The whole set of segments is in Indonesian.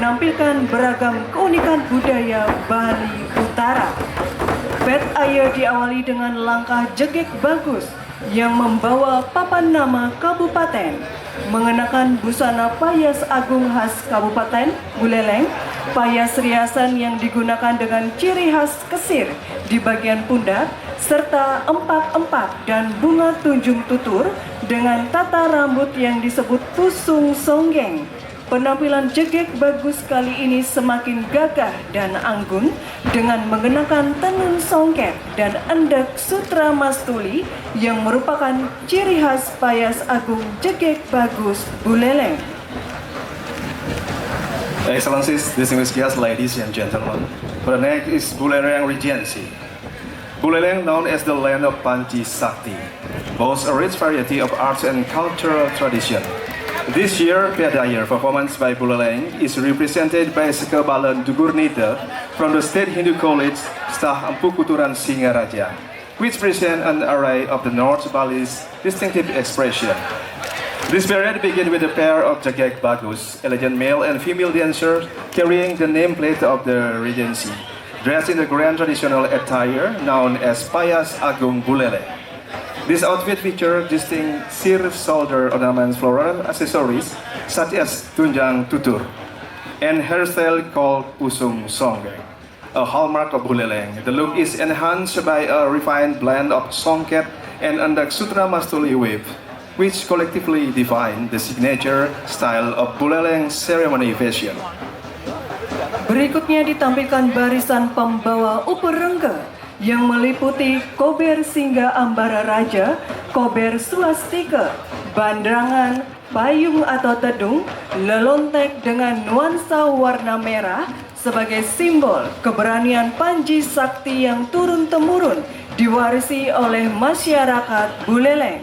menampilkan beragam keunikan budaya Bali Utara. Pet Air diawali dengan langkah jegek bagus yang membawa papan nama kabupaten, mengenakan busana payas agung khas Kabupaten Buleleng, payas riasan yang digunakan dengan ciri khas kesir di bagian pundak, serta empak-empak dan bunga tunjung tutur dengan tata rambut yang disebut pusung songgeng. Penampilan jegek bagus kali ini semakin gagah dan anggun dengan mengenakan tenun songket dan endek sutra mastuli yang merupakan ciri khas payas agung jegek bagus Buleleng. Excellencies, distinguished guests, ladies and gentlemen. For the next is Buleleng Regency. Buleleng, known as the land of Panji Sakti, boasts a rich variety of arts and cultural tradition. This year, Pet Air performance by Buleleng is represented by Sekebalan Dugurnita from the State Hindu College, Stah Empu Kuturan Singaraja, which present an array of the North Bali's distinctive expression. This parade begins with a pair of jagek bagus, elegant male and female dancers carrying the nameplate of the Regency, dressed in the grand traditional attire known as Payas Agung Buleleng. This outfit features distinct sirf shoulder ornaments, floral accessories such as tunjang tutur, and hairstyle called pusung songgeng, a hallmark of Buleleng. The look is enhanced by a refined blend of songket and endek sutra mastuli weave, which collectively define the signature style of Buleleng ceremony fashion. Berikutnya ditampilkan barisan pembawa uperengga yang meliputi kober Singga Ambara Raja, kober swastika, bandrangan, payung atau tedung, lelontek dengan nuansa warna merah sebagai simbol keberanian Panji Sakti yang turun-temurun diwarisi oleh masyarakat Buleleng.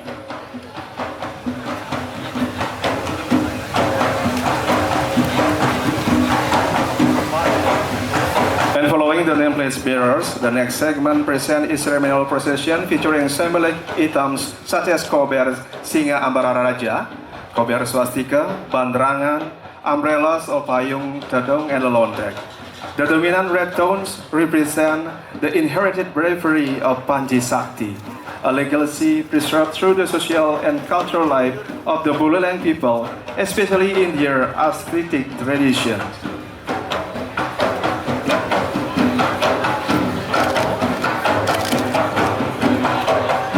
And following the nameplate bearers, the next segment present is ceremonial procession featuring symbolic items such as kober Singa Ambara Raja, kober swastika, bandrangan, umbrellas or payung, tedung, and lelontek. The dominant red tones represent the inherited bravery of Panji Sakti, a legacy preserved through the social and cultural life of the Buleleng people, especially in their aesthetic tradition.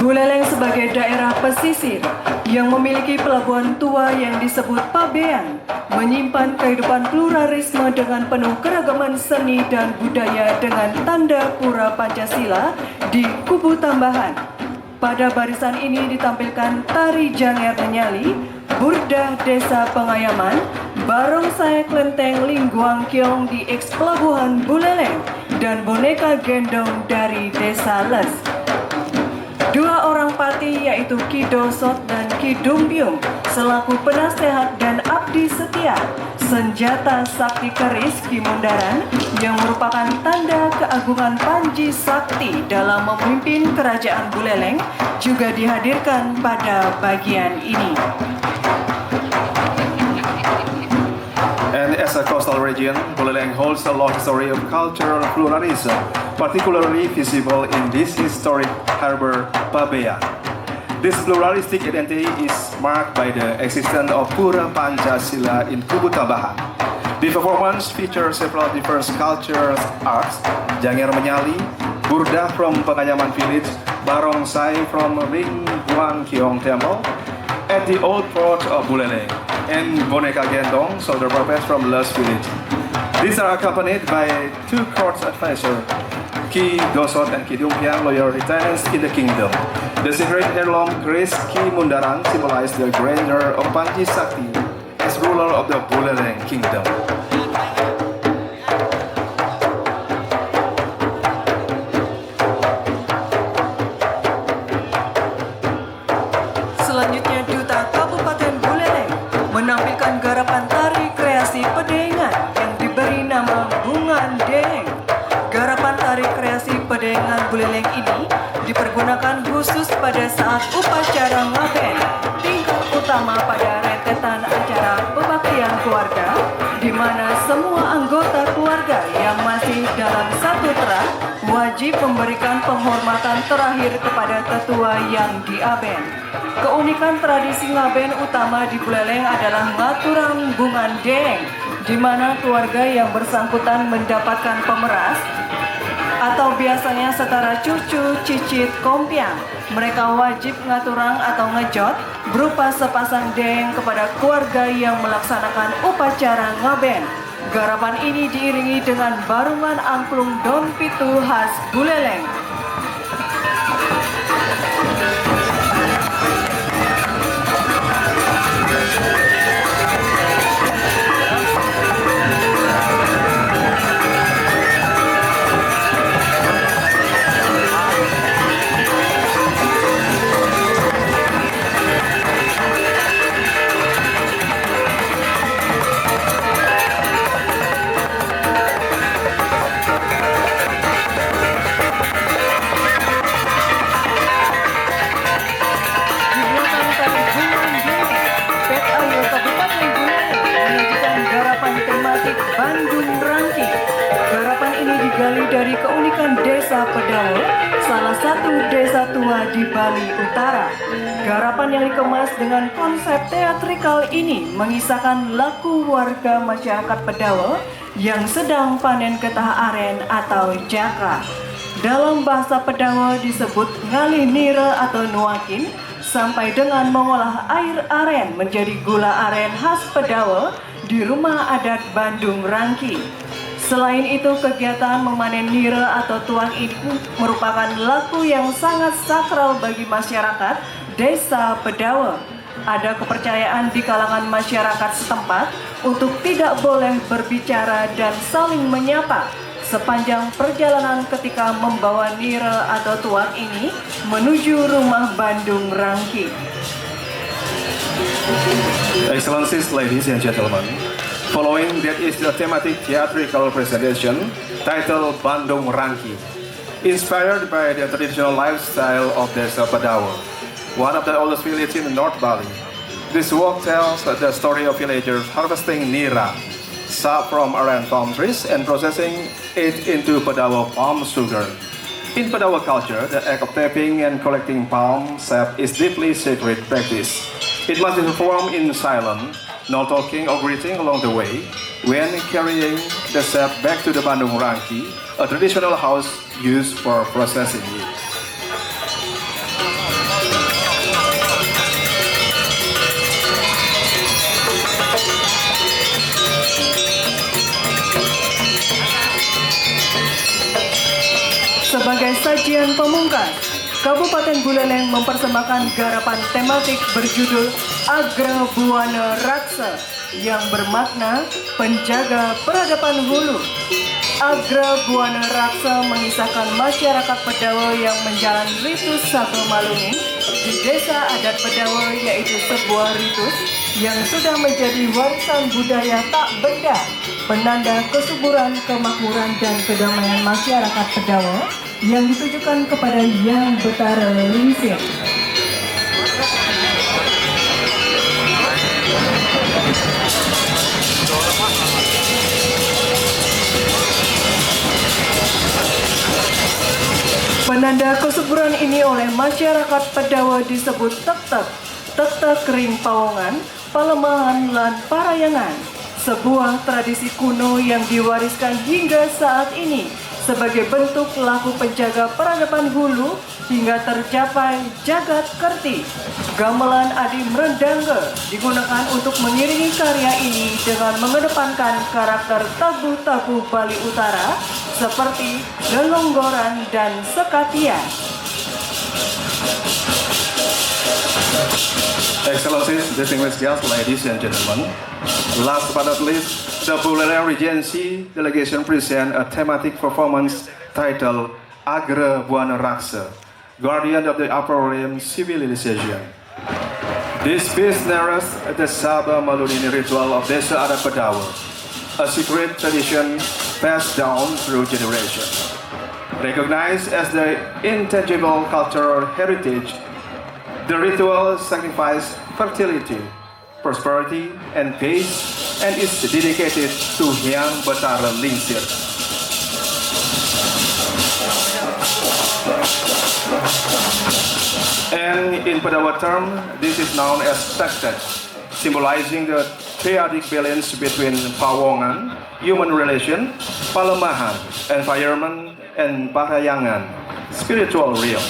Buleleng sebagai daerah pesisir yang memiliki pelabuhan tua yang disebut Pabean, menyimpan kehidupan pluralisme dengan penuh keragaman seni dan budaya dengan tanda pura Pancasila di kubu tambahan. Pada barisan ini ditampilkan tari Janger Menyali, Burdah Desa Pengayaman, barongsai Klenteng Lingguang Kiong di eks Pelabuhan Buleleng, dan boneka gendong dari Desa Les. Dua orang pati yaitu Ki Dosot dan Ki Dumpiung selaku penasehat dan abdi setia, senjata sakti keris Ki Mundaran yang merupakan tanda keagungan Panji Sakti dalam memimpin kerajaan Buleleng juga dihadirkan pada bagian ini. And as a coastal region, Buleleng holds a long history of cultural pluralism, particularly visible in this historic harbor, Pabean. This pluralistic identity is marked by the existence of Pura Pancasila in Kubu Tambahan. The performance features several diverse cultural arts, Janger Menyali, Burdah from Pengayaman Village, Barongsai from Lingguang Kiong Temple, at the old port of Buleleng, and boneka gendong, shoulder puppets from Les Village. These are accompanied by two court advisors, Ki Dosot and Ki Dumpiang, loyal retainers in the kingdom. The sacred heirloom Grace Ki Mundaran symbolize the grandeur of Panji Sakti as ruler of the Buleleng kingdom. Selanjutnya Duta Kabupaten Buleleng menampilkan garapan tari kreasi Pedengan yang diberi nama Bungan Deng. Garapan tari kreasi Pedengan Buleleng ini dipergunakan khusus pada saat upacara ngaben, tingkat utama pada rentetan acara pembaktian keluarga, di mana semua anggota keluarga yang masih dalam satu terah wajib memberikan penghormatan terakhir kepada tetua yang diaben. Keunikan tradisi ngaben utama di Buleleng adalah ngaturang bungan deng, di mana keluarga yang bersangkutan mendapatkan pemeras atau biasanya setara cucu, cicit, kompiang. Mereka wajib ngaturang atau ngejot berupa sepasang deng kepada keluarga yang melaksanakan upacara ngaben. Garapan ini diiringi dengan barungan angklung don pitu khas Buleleng. Bandung Rangki. Garapan ini digali dari keunikan Desa Pedawe, salah satu desa tua di Bali Utara. Garapan yang dikemas dengan konsep teatrikal ini mengisahkan laku warga masyarakat Pedawe yang sedang panen getah aren atau jaka. Dalam bahasa Pedawe disebut ngalih nira atau nuakin, sampai dengan mengolah air aren menjadi gula aren khas Pedawe di rumah adat Bandung Rangki. Selain itu, kegiatan memanen nira atau tuang ini merupakan laku yang sangat sakral bagi masyarakat Desa Pedawe. Ada kepercayaan di kalangan masyarakat setempat untuk tidak boleh berbicara dan saling menyapa sepanjang perjalanan ketika membawa nira atau tuang ini menuju rumah Bandung Rangki. Excellencies, ladies and gentlemen, following that is the thematic theatrical presentation titled Bandung Rangki, inspired by the traditional lifestyle of Desa Pedawe, one of the oldest villages in North Bali. This work tells the story of villagers harvesting nira, sap from aren palm trees, and processing it into Pedawe palm sugar. In Pedawe culture, the act of tapping and collecting palm sap is deeply sacred practice. It must be performed in silence, no talking or greeting along the way, when carrying the sap back to the Bandung Rangki, a traditional house used for processing it. Sebagai sajian pemungkas, Kabupaten Buleleng mempersembahkan garapan tematik berjudul Agra Buana Raksa yang bermakna penjaga peradaban hulu. Agra Buana Raksa mengisahkan masyarakat Pedawe yang menjalani ritus Sabe Malunin di desa adat Pedawe, yaitu sebuah ritus yang sudah menjadi warisan budaya tak benda, penanda kesuburan, kemakmuran, dan kedamaian masyarakat Pedawe yang ditujukan kepada Yang Betara Lingsir. Penanda kesuburan ini oleh masyarakat Pedawe disebut tek-tek, tek-tek kering pawongan, palemahan, lan parayangan. Sebuah tradisi kuno yang diwariskan hingga saat ini sebagai bentuk laku penjaga peradaban hulu hingga tercapai jagat kerti. Gamelan Adi Mrendangge digunakan untuk mengiringi karya ini dengan mengedepankan karakter tabu-tabu Bali Utara seperti lelonggoran dan sekatian. Excellencies, distinguished guests, ladies and gentlemen, last but not least, the Buleleng Regency delegation present a thematic performance titled Agra Buana Raksa, Guardian of the Upper Rim Civilization. This piece narrates the Sabe Malunin ritual of Desa Adat Pedawe, a secret tradition passed down through generations. Recognized as the intangible cultural heritage, the ritual signifies fertility, prosperity, and peace and is dedicated to Hyang Batara Lingsir. And in Padawa term, this is known as Taktet, symbolizing the triadic balance between Pawongan, human relation, Palemahan, environment, and Parayangan, spiritual realm.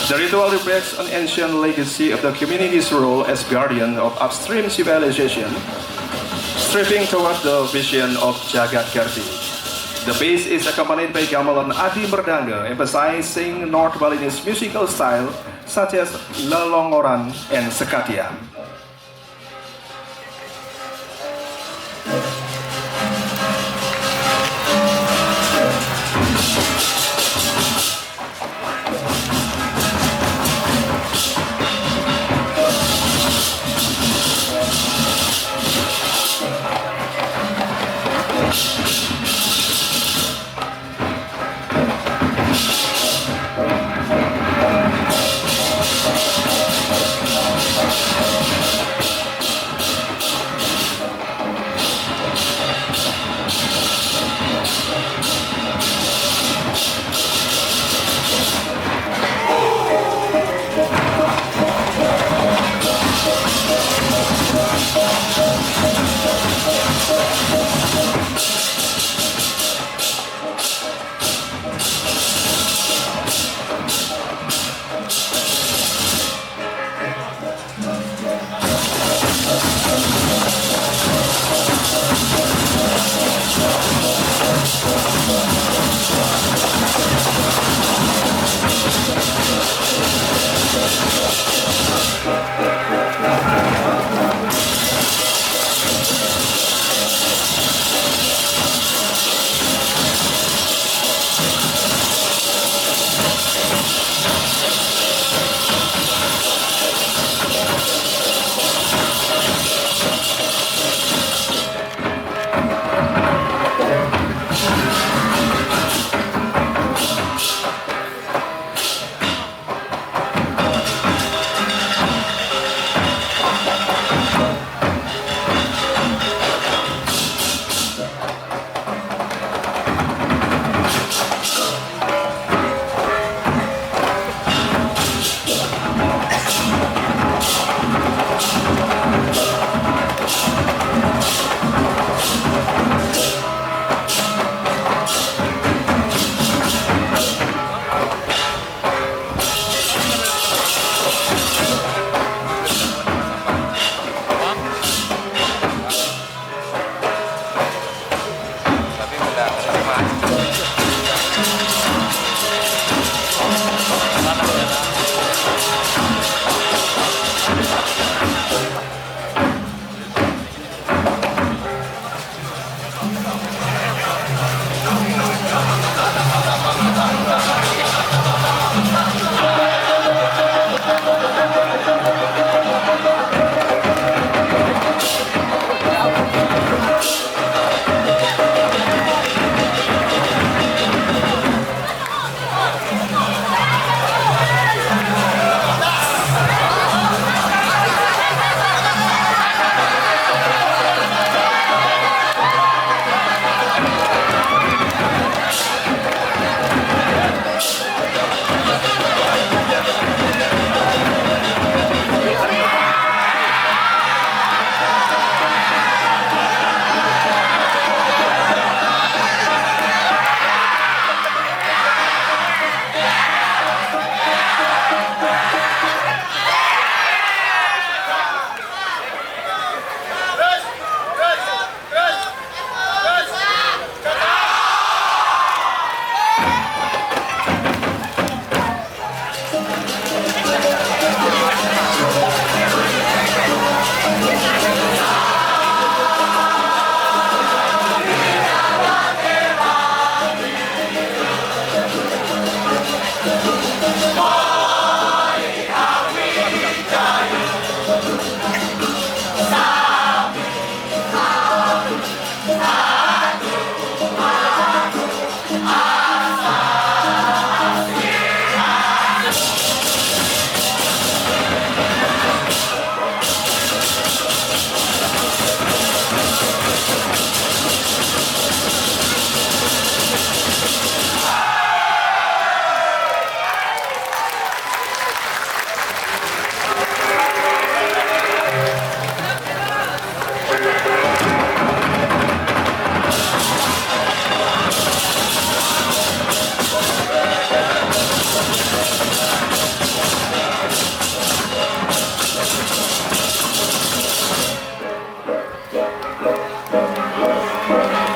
The ritual reflects an ancient legacy of the community's role as guardian of upstream civilization, striving toward the vision of Jagat Karti. The piece is accompanied by gamelan Adi Merdanga, emphasizing North Balinese musical style such as Lelongoran and Sekatia.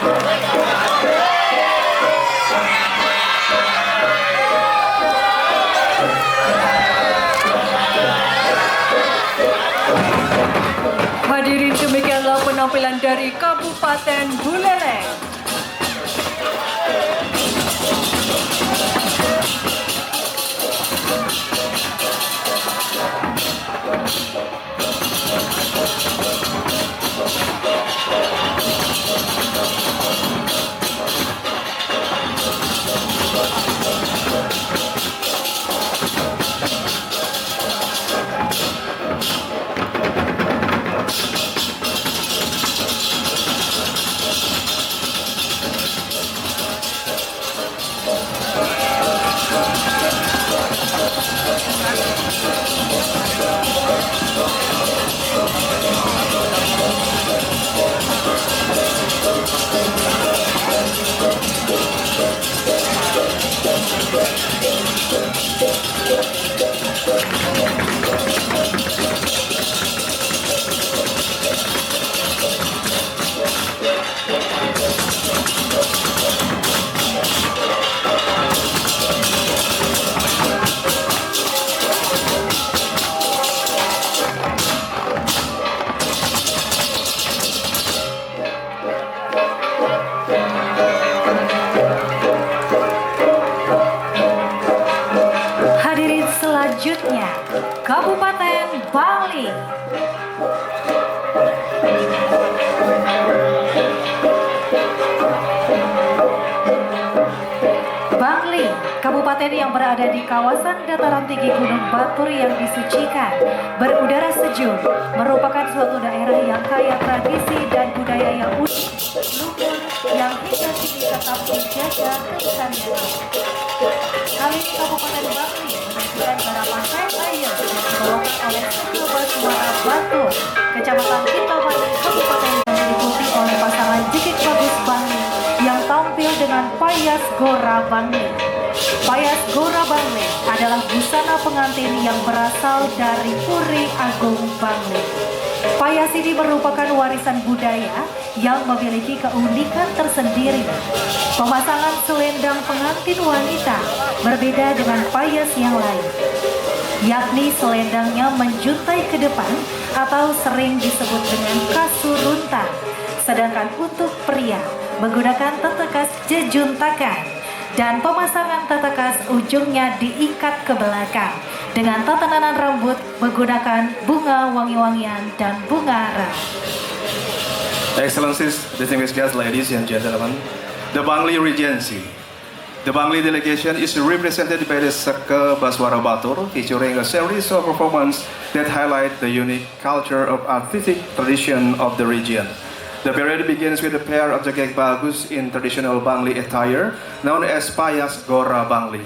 Hadirin, demikianlah penampilan dari Kabupaten Buleleng. Hadirin, selanjutnya Kabupaten Bangli. Bangli, kabupaten yang berada di kawasan dataran tinggi Gunung Batur yang disucikan, berudara sejuk, merupakan suatu daerah yang kaya tradisi dan budaya yang unik, luhur, yang hingga kini tetap dijaga kelestariannya. Kali ini Kabupaten Bangli menunjukkan balapan track air yang dibawakan oleh Studio Baswara Batur, Kecamatan Kintamani, Kabupaten yang diikuti oleh pasangan Jekik Bagus Bangli yang tampil dengan Payas Gora Bangli. Payas Gora Bangli adalah busana pengantin yang berasal dari Puri Agung Bangli. Payas ini merupakan warisan budaya yang memiliki keunikan tersendiri. Pemasangan selendang pengantin wanita berbeda dengan payas yang lain, yakni selendangnya menjuntai ke depan atau sering disebut dengan kasurunta. Sedangkan untuk pria menggunakan tetekas jejuntakan dan pemasangan tetekas ujungnya diikat ke belakang dengan tatanan rambut menggunakan bunga wangi-wangian dan bunga rah. Excellencies, distinguished guests, ladies and gentlemen, the Bangli Regency. The Bangli delegation is represented by the Saka Baswara Batur, featuring a series of performances that highlight the unique culture of artistic tradition of the region. The parade begins with a pair of Jagek Bagus in traditional Bangli attire, known as Payas Gora Bangli,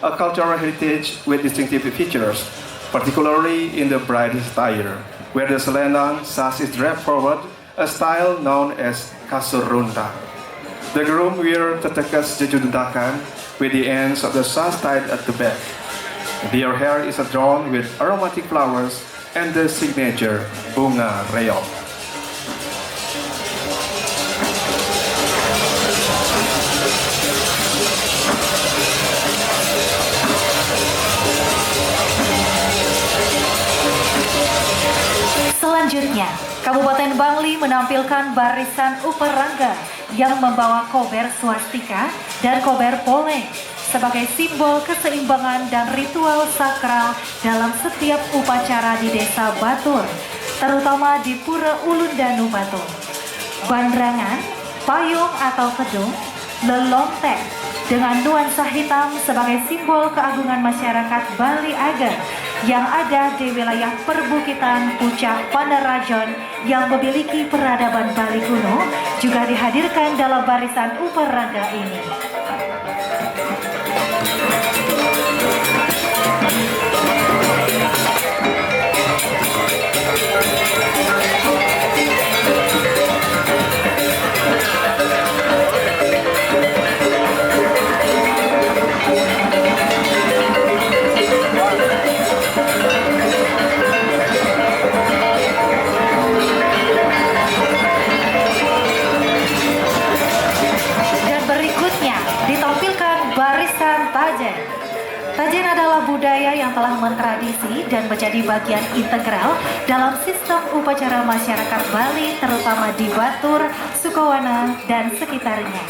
a cultural heritage with distinctive features, particularly in the bride's attire, where the selendang sash is draped forward, a style known as kasurunta. The groom wears tetekas jejuntakan with the ends of the sash tied at the back. Their hair is adorned with aromatic flowers and the signature bunga reog. Selanjutnya, Kabupaten Bangli menampilkan barisan uperangga yang membawa kober swastika dan kober poleng sebagai simbol keseimbangan dan ritual sakral dalam setiap upacara di Desa Batur, terutama di Pura Ulundanu Batur. Bandrangan, payung atau kedung, lelontek dengan nuansa hitam sebagai simbol keagungan masyarakat Bali Ager yang ada di wilayah perbukitan Pucak Panarajon yang memiliki peradaban Bali kuno juga dihadirkan dalam barisan uperangga ini. Tajen. Tajen adalah budaya yang telah mentradisi dan menjadi bagian integral dalam sistem upacara masyarakat Bali, terutama di Batur, Sukowana, dan sekitarnya.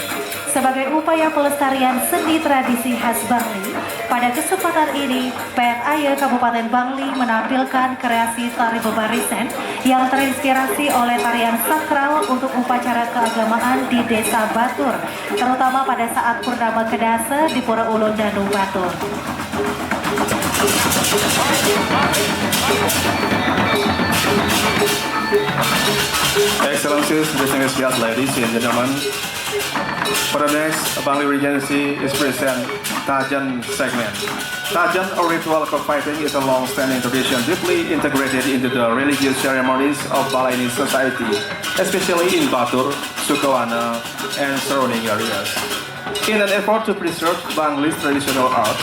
Sebagai upaya pelestarian seni tradisi khas Bangli, pada kesempatan ini, PNAY Kabupaten Bangli menampilkan kreasi tari bebarisen yang terinspirasi oleh tarian sakral untuk upacara keagamaan di Desa Batur, terutama pada saat Purnama Kedasa di Pura Ulun Danu Batur. Excellencies, distinguished guests, ladies and gentlemen, for the next, Bangli Regency is present Tajan segment. Tajan or ritual cockfighting is a long-standing tradition deeply integrated into the religious ceremonies of Balinese society, especially in Batur, Sukowana, and surrounding areas. In an effort to preserve Bangli's traditional art,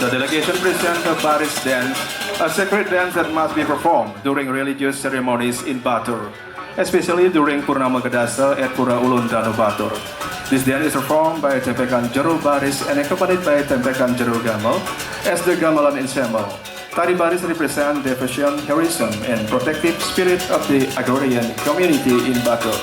the delegation presents the Baris dance, a sacred dance that must be performed during religious ceremonies in Batur, especially during Purnama Kedasa at Pura Ulun Danu Batur. This dance is performed by Tempekan Jeru Baris and accompanied by Tempekan Jeru Gamal as the gamelan ensemble. Tari Baris represent devotion, heroism, and protective spirit of the agrarian community in Batur.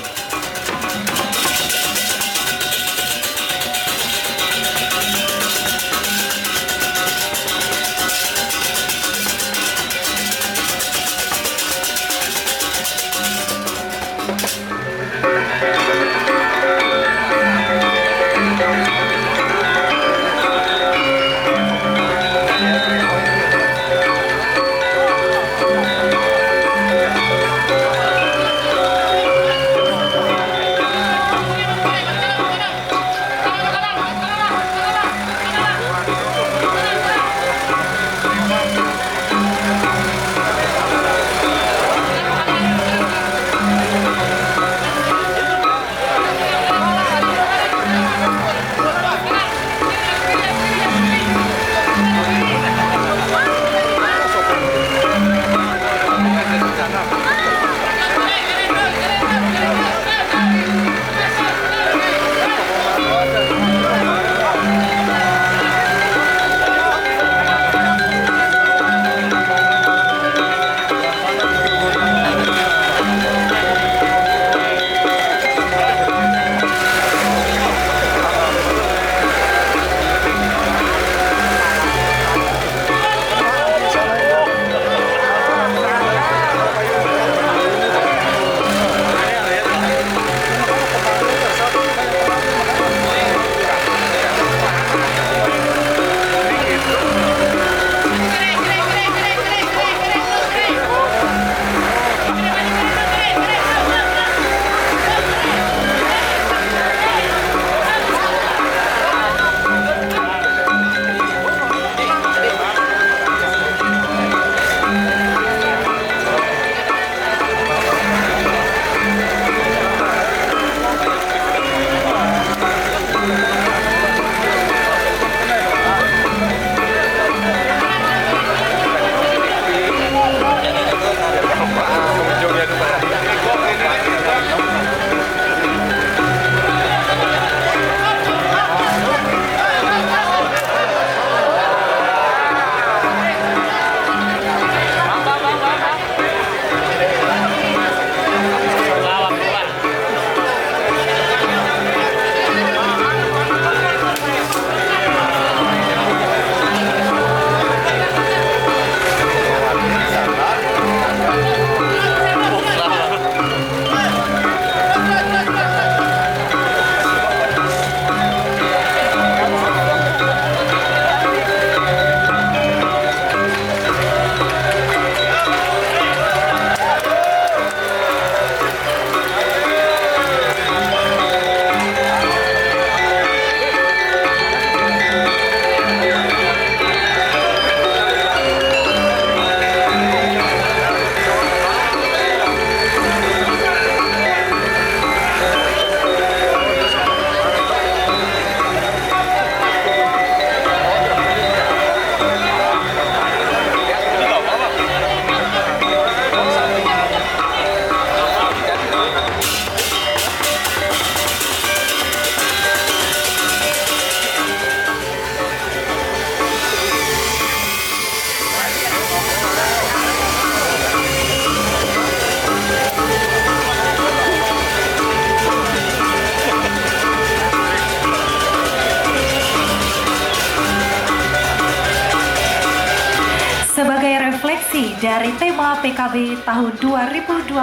dari tema PKB tahun 2025.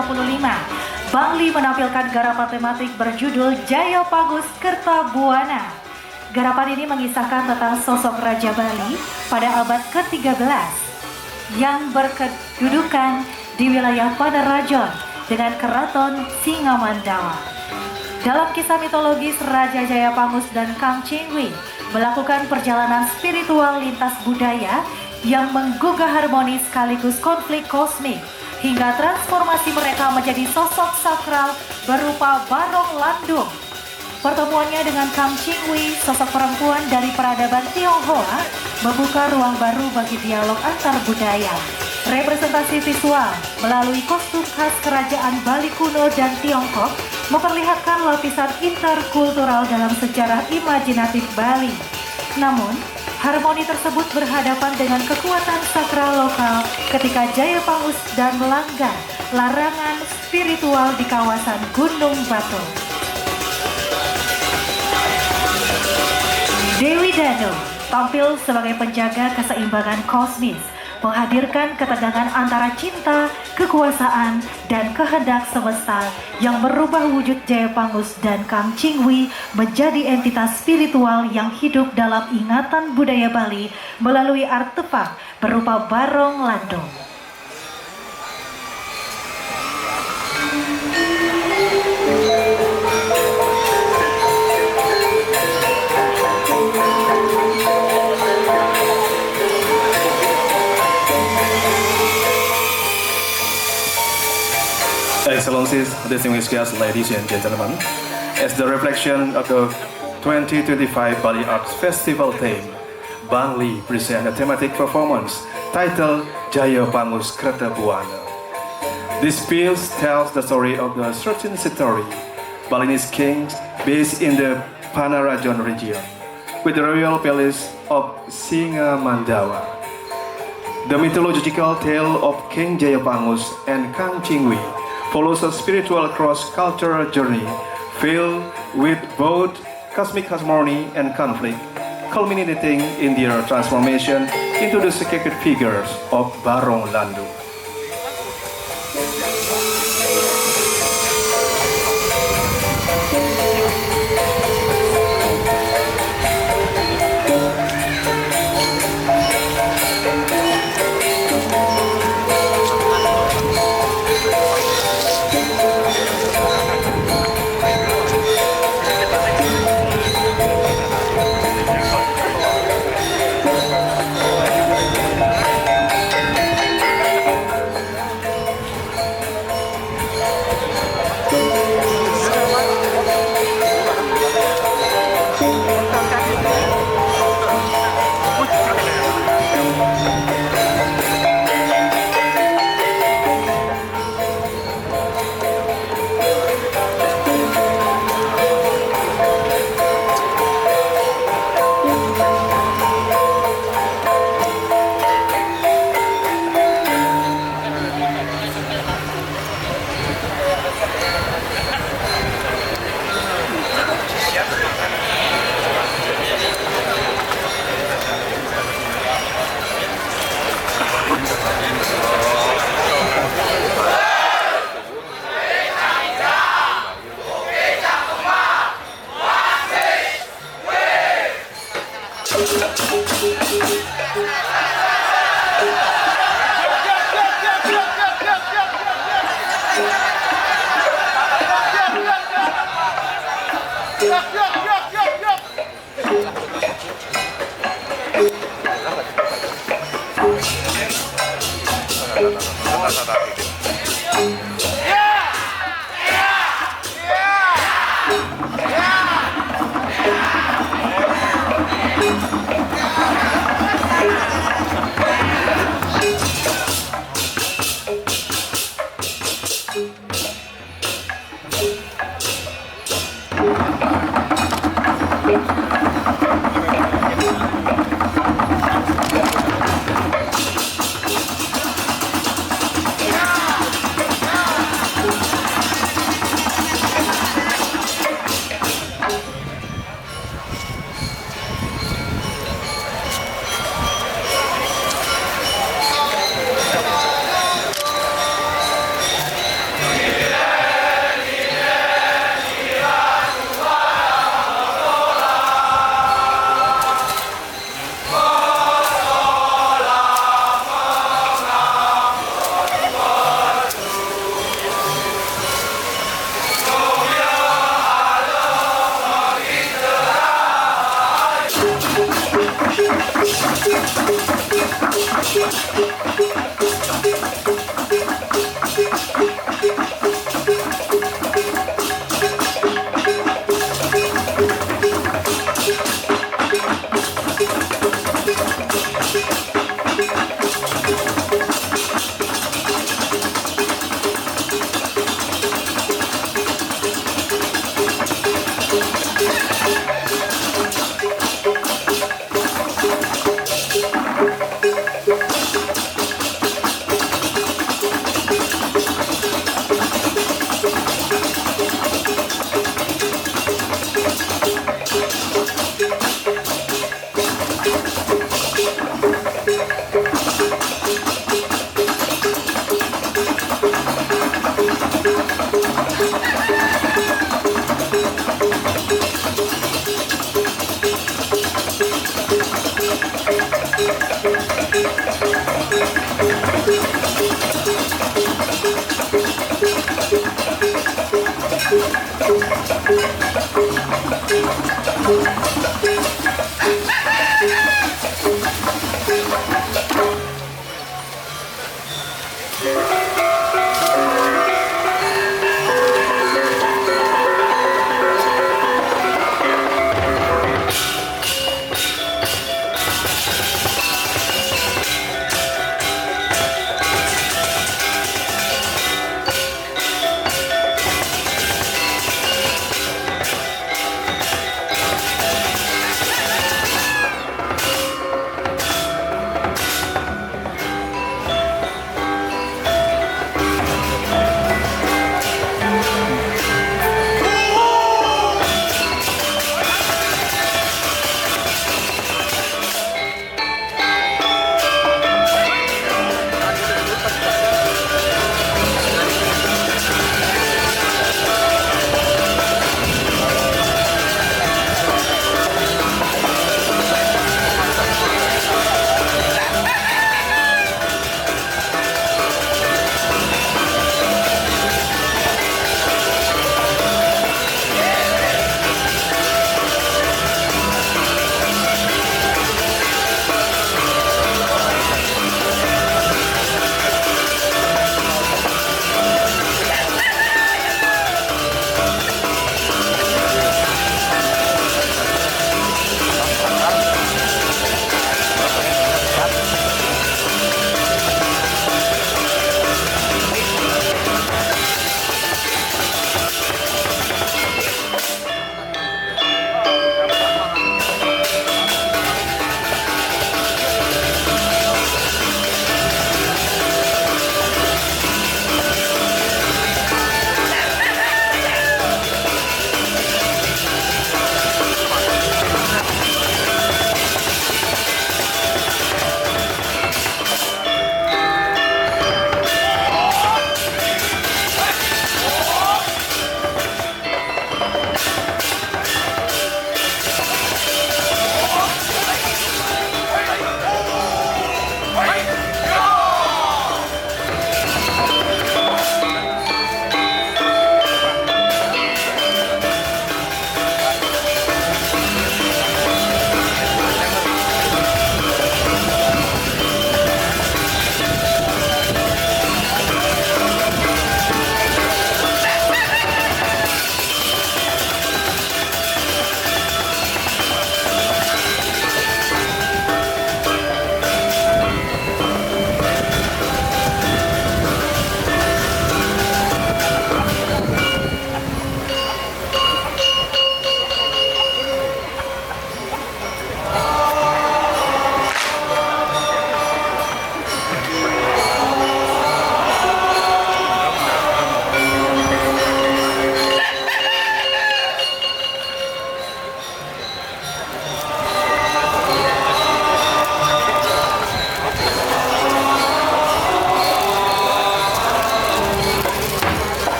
Bangli menampilkan garapan tematik berjudul Jaya Pangus Kertabuana. Garapan ini mengisahkan tentang sosok Raja Bali pada abad ke-13 yang berkedudukan di wilayah Panarajon dengan keraton Singamandawa. Dalam kisah mitologis, Raja Jaya Pangus dan Kang Chingwi melakukan perjalanan spiritual lintas budaya yang menggugah harmoni sekaligus konflik kosmik hingga transformasi mereka menjadi sosok sakral berupa Barong Landung. Pertemuannya dengan Kang Chingwi, sosok perempuan dari peradaban Tionghoa, membuka ruang baru bagi dialog antar budaya. Representasi visual melalui kostum khas kerajaan Bali kuno dan Tiongkok memperlihatkan lapisan interkultural dalam sejarah imajinatif Bali. Namun, harmoni tersebut berhadapan dengan kekuatan sakral lokal ketika Jaya Pangus dan melanggar larangan spiritual di kawasan Gunung Batu. Dewi Danu tampil sebagai penjaga keseimbangan kosmis, menghadirkan ketegangan antara cinta, kekuasaan, dan kehendak semesta yang merubah wujud Jaya Pangus dan Kang Chingwi menjadi entitas spiritual yang hidup dalam ingatan budaya Bali melalui artefak berupa Barong Landung. Excellencies, distinguished guests, ladies and gentlemen, as the reflection of the 2025 Bali Arts Festival theme, Bangli presents a thematic performance titled Jaya Pangus Kertabuana. This piece tells the story of the 13th century Balinese kings based in the Panarajon region, with the royal palace of Singamandawa. The mythological tale of King Jaya Pangus and Kang Chingwi follows a spiritual cross-cultural journey filled with both cosmic harmony and conflict, culminating in their transformation into the sacred figures of Barong Landung.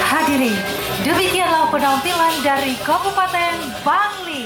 Hadirin, demikianlah penampilan dari Kabupaten Bangli.